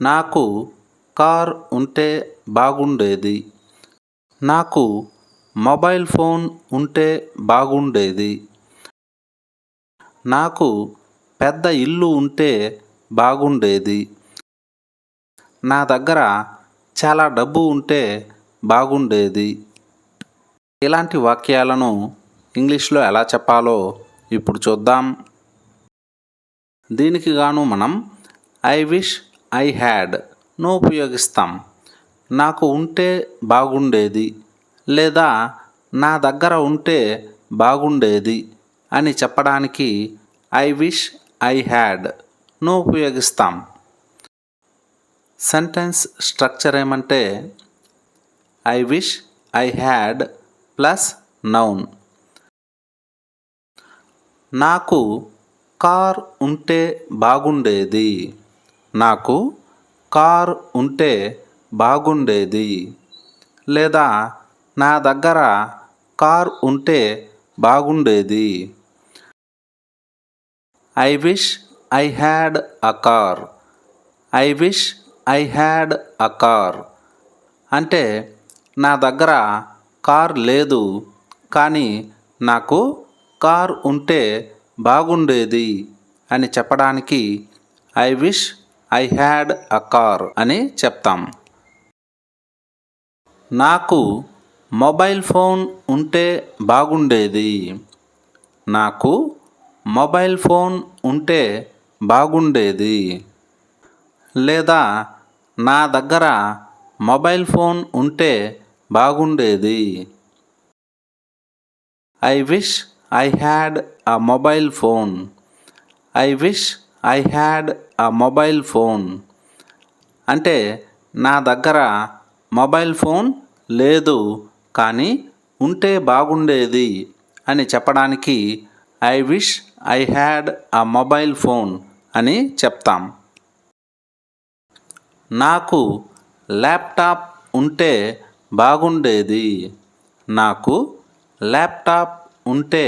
నాకు కార్ ఉంటే బాగుండేది. నాకు మొబైల్ ఫోన్ ఉంటే బాగుండేది. నాకు పెద్ద ఇల్లు ఉంటే బాగుండేది. నా దగ్గర చాలా డబ్బు ఉంటే బాగుండేది. ఇలాంటి వాక్యాలను ఇంగ్లీష్లో ఎలా చెప్పాలో ఇప్పుడు చూద్దాం. దీనికి గాను మనం ఐ విష్ ఐ హ్యాడ్ను ఉపయోగిస్తాం. నాకు ఉంటే బాగుండేది లేదా నా దగ్గర ఉంటే బాగుండేది అని చెప్పడానికి ఐ విష్ ఐ హ్యాడ్ను ఉపయోగిస్తాం. సెంటెన్స్ స్ట్రక్చర్ ఏమంటే I wish I had plus noun. నాకు కార్ ఉంటే బాగుండేది. నాకు కార్ ఉంటే బాగుండేది లేదా నా దగ్గర కార్ ఉంటే బాగుండేది. I wish I had a car. I wish I had a car అంటే నా దగ్గర కార్ లేదు కానీ నాకు కార్ ఉంటే బాగుండేది అని చెప్పడానికి I wish I had a car అని చెప్తాం. నాకు మొబైల్ ఫోన్ ఉంటే బాగుండేది. నాకు మొబైల్ ఫోన్ ఉంటే బాగుండేది లేదా నా దగ్గర మొబైల్ ఫోన్ ఉంటే బాగుండేది. I wish I had a mobile phone. I wish I had a mobile phone అంటే నా దగ్గర మొబైల్ ఫోన్ లేదు కానీ ఉంటే బాగుండేది అని చెప్పడానికి I wish I had a mobile phone అని చెప్తాం. నాకు ల్యాప్టాప్ ఉంటే బాగుండేది. నాకు ల్యాప్టాప్ ఉంటే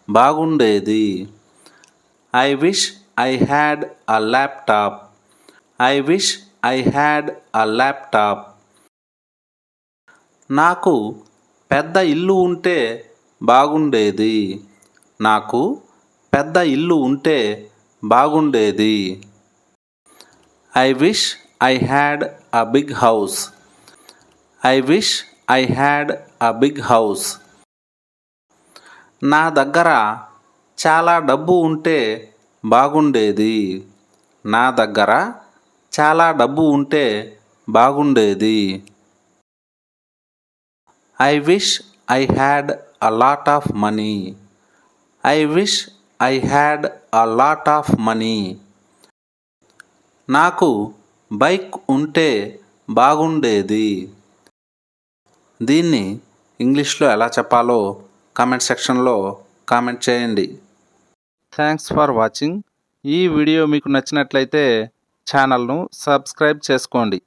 బాగుండేది. I wish I had a laptop. I wish I had a laptop. నాకు పెద్ద ఇల్లు ఉంటే బాగుండేది. నాకు పెద్ద ఇల్లు ఉంటే బాగుండేది. I wish I had a big house. I wish I had a big house. నా దగ్గర చాలా డబ్బు ఉంటే బాగుండేది. నా దగ్గర చాలా డబ్బు ఉంటే బాగుండేది. I wish I had a lot of money. I wish I had a lot of money. నాకు బైక్ ఉంటే బాగుండేది. దీన్ని ఇంగ్లీష్లో ఎలా చెప్పాలో కామెంట్ సెక్షన్లో కామెంట్ చేయండి. Thanks for watching. ఈ వీడియో మీకు నచ్చినట్లయితే ఛానల్ను సబ్స్క్రైబ్ చేసుకోండి.